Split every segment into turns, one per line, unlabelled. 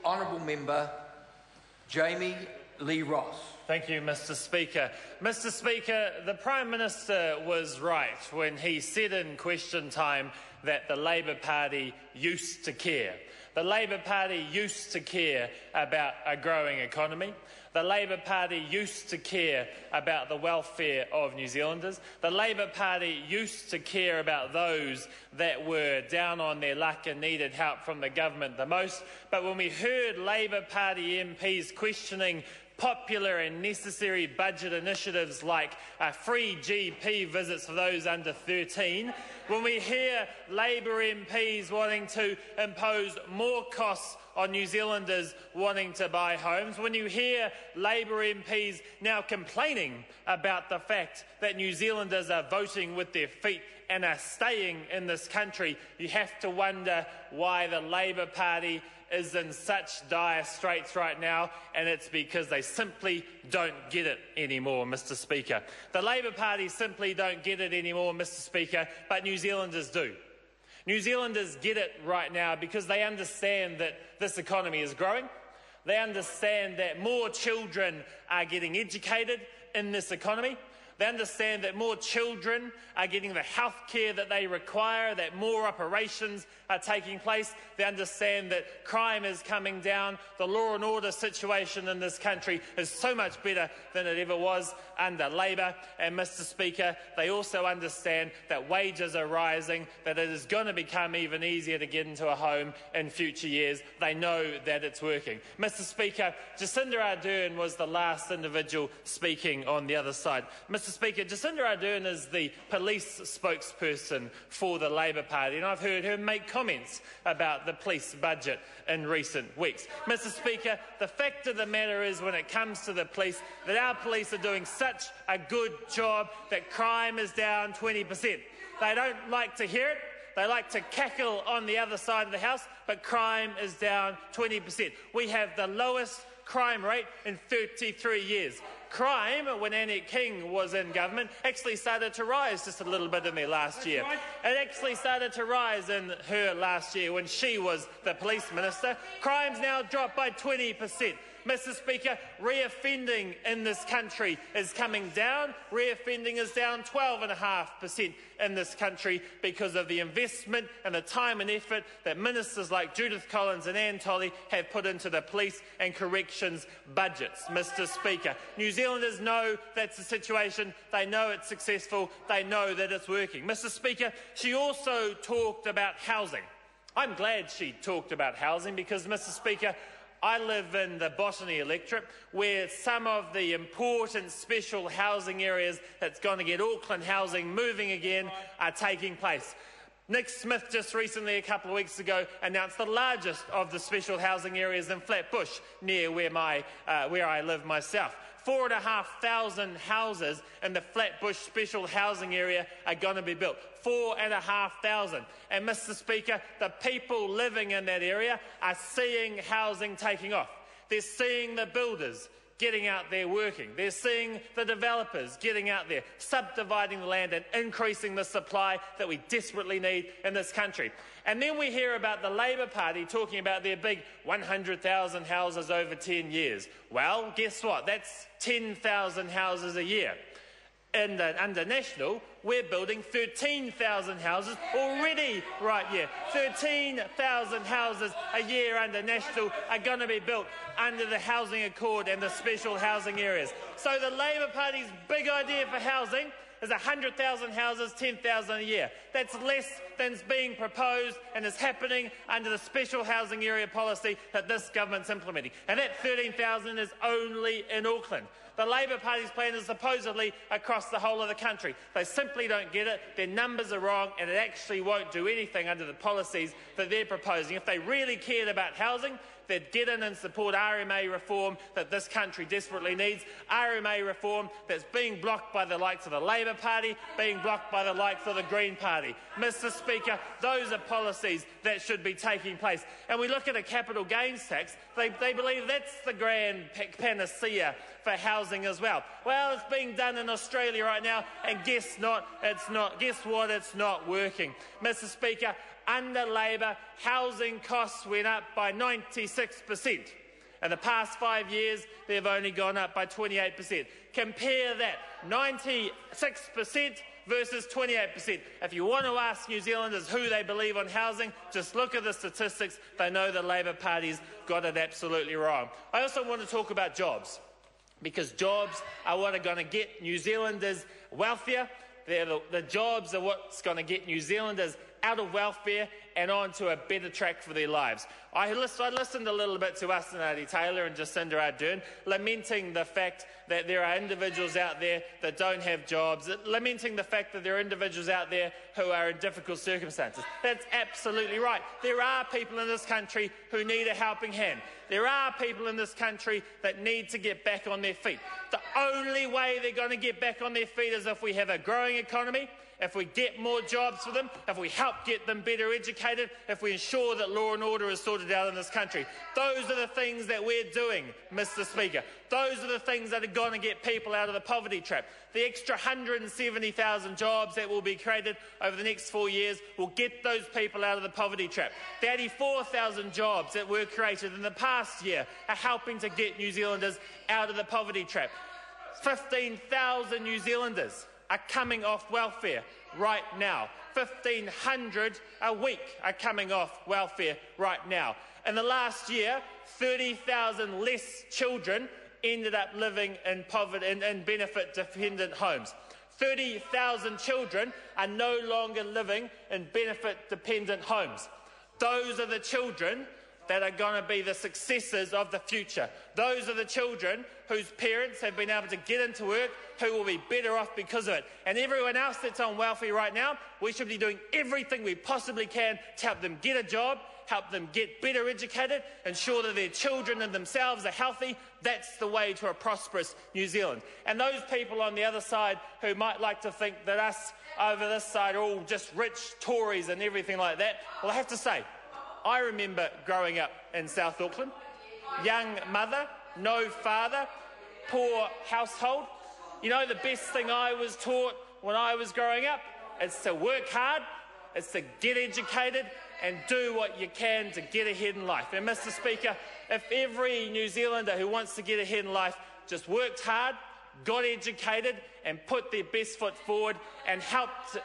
Honourable Member Jami-Lee Ross.
Thank you, Mr. Speaker. Mr. Speaker, the Prime Minister was right when he said in question time that the Labour Party used to care. The Labour Party used to care about a growing economy. The Labour Party used to care about the welfare of New Zealanders. The Labour Party used to care about those that were down on their luck and needed help from the government the most. But when we heard Labour Party MPs questioning popular and necessary budget initiatives like free GP visits for those under 13, when we hear Labour MPs wanting to impose more costs on New Zealanders wanting to buy homes, when you hear Labour MPs now complaining about the fact that New Zealanders are voting with their feet and are staying in this country, you have to wonder why the Labour Party is in such dire straits right now, and it's because they simply don't get it anymore, Mr. Speaker. The Labour Party simply don't get it anymore, Mr. Speaker, but New Zealanders do. New Zealanders get it right now because they understand that this economy is growing. They understand that more children are getting educated in this economy. They understand that more children are getting the health care that they require, that more operations are taking place. They understand that crime is coming down. The law and order situation in this country is so much better than it ever was under Labour. And, Mr. Speaker, they also understand that wages are rising, that it is going to become even easier to get into a home in future years. They know that it's working. Mr. Speaker, Jacinda Ardern was the last individual speaking on the other side. Mr. Speaker, Jacinda Ardern is the police spokesperson for the Labour Party, and I've heard her make comments about the police budget in recent weeks. Mr. Speaker, the fact of the matter is, when it comes to the police, that our police are doing such a good job that crime is down 20%. They don't like to hear it. They like to cackle on the other side of the house, but crime is down 20%. We have the lowest crime rate in 33 years. Crime, when Annie King was in government, actually started to rise just a little bit in there last year. It actually started to rise in her last year when she was the police minister. Crime's now dropped by 20%. Mr. Speaker, reoffending in this country is coming down. Reoffending is down 12.5% in this country because of the investment and the time and effort that ministers like Judith Collins and Anne Tolley have put into the police and corrections budgets, Mr. Speaker. New Zealanders know that's the situation. They know it's successful. They know that it's working. Mr. Speaker, she also talked about housing. I'm glad she talked about housing because, Mr. Speaker, I live in the Botany electorate, where some of the important special housing areas that's going to get Auckland housing moving again are taking place. Nick Smith just recently, a couple of weeks ago, announced the largest of the special housing areas in Flatbush, near where I live myself. 4,500 houses in the Flatbush special housing area are going to be built. 4,500. And, Mr. Speaker, the people living in that area are seeing housing taking off. They're seeing the builders getting out there working. They're seeing the developers getting out there, subdividing the land and increasing the supply that we desperately need in this country. And then we hear about the Labour Party talking about their big 100,000 houses over 10 years. Well, guess what? That's 10,000 houses a year. Under National, we're building 13,000 houses already right here. 13,000 houses a year under National are going to be built under the Housing Accord and the special housing areas. So the Labour Party's big idea for housing is 100,000 houses, 10,000 a year. That's less than's being proposed and is happening under the special housing area policy that this government's implementing. And that 13,000 is only in Auckland. The Labour Party's plan is supposedly across the whole of the country. They simply don't get it. Their numbers are wrong, and it actually won't do anything under the policies that they're proposing. If they really cared about housing, they'd get in and support RMA reform that this country desperately needs. RMA reform that's being blocked by the likes of the Labour Party, being blocked by the likes of the Green Party. Mr. Speaker, those are policies that should be taking place. And we look at a capital gains tax, they believe that's the grand panacea for housing as well. Well, it's being done in Australia right now, and guess what? It's not working. Mr. Speaker, Under Labour, housing costs went up by 96%. In the past 5 years, they've only gone up by 28%. Compare that, 96% versus 28%. If you want to ask New Zealanders who they believe on housing, just look at the statistics. They know the Labour Party's got it absolutely wrong. I also want to talk about jobs, because jobs are what are going to get New Zealanders wealthier. The jobs are what's going to get New Zealanders out of welfare and onto a better track for their lives. I listened a little bit to Asanati Taylor and Jacinda Ardern lamenting the fact that there are individuals out there that don't have jobs, lamenting the fact that there are individuals out there who are in difficult circumstances. That's absolutely right. There are people in this country who need a helping hand. There are people in this country that need to get back on their feet. The only way they're going to get back on their feet is if we have a growing economy, if we get more jobs for them, if we help get them better educated, if we ensure that law and order is sorted out in this country. Those are the things that we're doing, Mr. Speaker. Those are the things that are going to get people out of the poverty trap. The extra 170,000 jobs that will be created over the next 4 years will get those people out of the poverty trap. The 84,000 jobs that were created in the past year are helping to get New Zealanders out of the poverty trap. 15,000 New Zealanders are coming off welfare right now. 1,500 a week are coming off welfare right now. In the last year, 30,000 less children ended up living in poverty in benefit-dependent homes. 30,000 children are no longer living in benefit-dependent homes. Those are the children that are going to be the successors of the future. Those are the children whose parents have been able to get into work, who will be better off because of it. And everyone else that's on welfare right now, we should be doing everything we possibly can to help them get a job, help them get better educated, ensure that their children and themselves are healthy. That's the way to a prosperous New Zealand. And those people on the other side who might like to think that us over this side are all just rich Tories and everything like that, well, I have to say, I remember growing up in South Auckland, young mother, no father, poor household. You know, the best thing I was taught when I was growing up is to work hard, is to get educated and do what you can to get ahead in life. And Mr. Speaker, if every New Zealander who wants to get ahead in life just worked hard, got educated and put their best foot forward and helped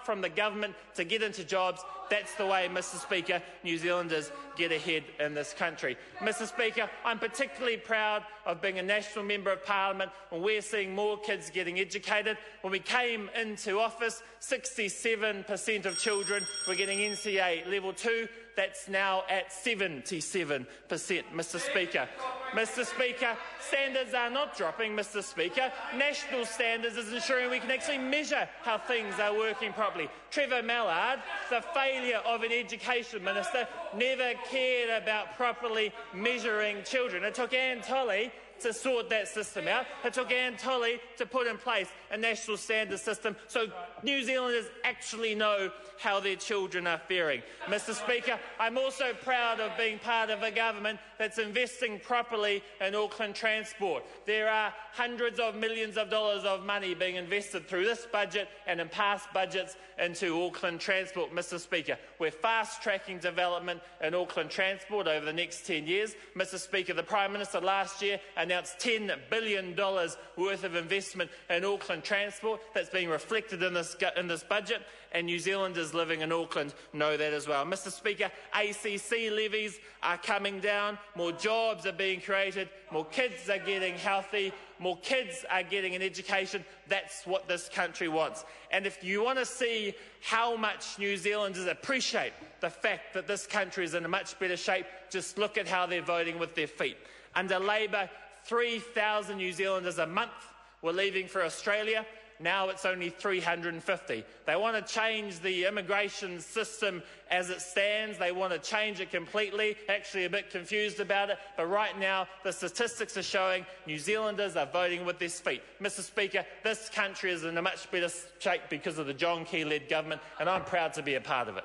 from the government to get into jobs, that's the way, Mr. Speaker, New Zealanders get ahead in this country. Mr. Speaker, I'm particularly proud of being a national member of Parliament when we're seeing more kids getting educated. When we came into office, 67% of children were getting NCEA Level 2. That's now at 77%, Mr. Speaker. Mr. Speaker, standards are not dropping, Mr. Speaker. National standards is ensuring we can actually measure how things are working properly. Trevor Mallard, the failure of an education minister, never cared about properly measuring children. It took Anne Tolley to sort that system out. It took Anne Tolley to put in place a national standards system so New Zealanders actually know how their children are faring. Mr. Speaker, I'm also proud of being part of a government that's investing properly in Auckland transport. There are hundreds of millions of dollars of money being invested through this budget and in past budgets into Auckland transport, Mr. Speaker. We're fast-tracking development in Auckland transport over the next 10 years. Mr. Speaker, the Prime Minister last year announced $10 billion worth of investment in Auckland transport. That's being reflected in this budget, and New Zealanders living in Auckland know that as well. Mr. Speaker, ACC levies are coming down, more jobs are being created, more kids are getting healthy, more kids are getting an education. That's what this country wants. And if you want to see how much New Zealanders appreciate the fact that this country is in a much better shape, just look at how they're voting with their feet. Under Labour, 3,000 New Zealanders a month were leaving for Australia. Now it's only 350. They want to change the immigration system as it stands. They want to change it completely. Actually a bit confused about it. But right now, the statistics are showing New Zealanders are voting with their feet. Mr. Speaker, this country is in a much better shape because of the John Key-led government, and I'm proud to be a part of it.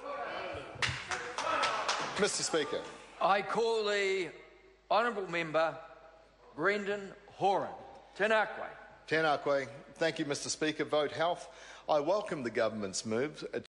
Mr. Speaker.
I call the honourable member Brendan Horan. Tēnā koe.
Tēnā koe. Thank you, Mr. Speaker. Vote Health. I welcome the government's move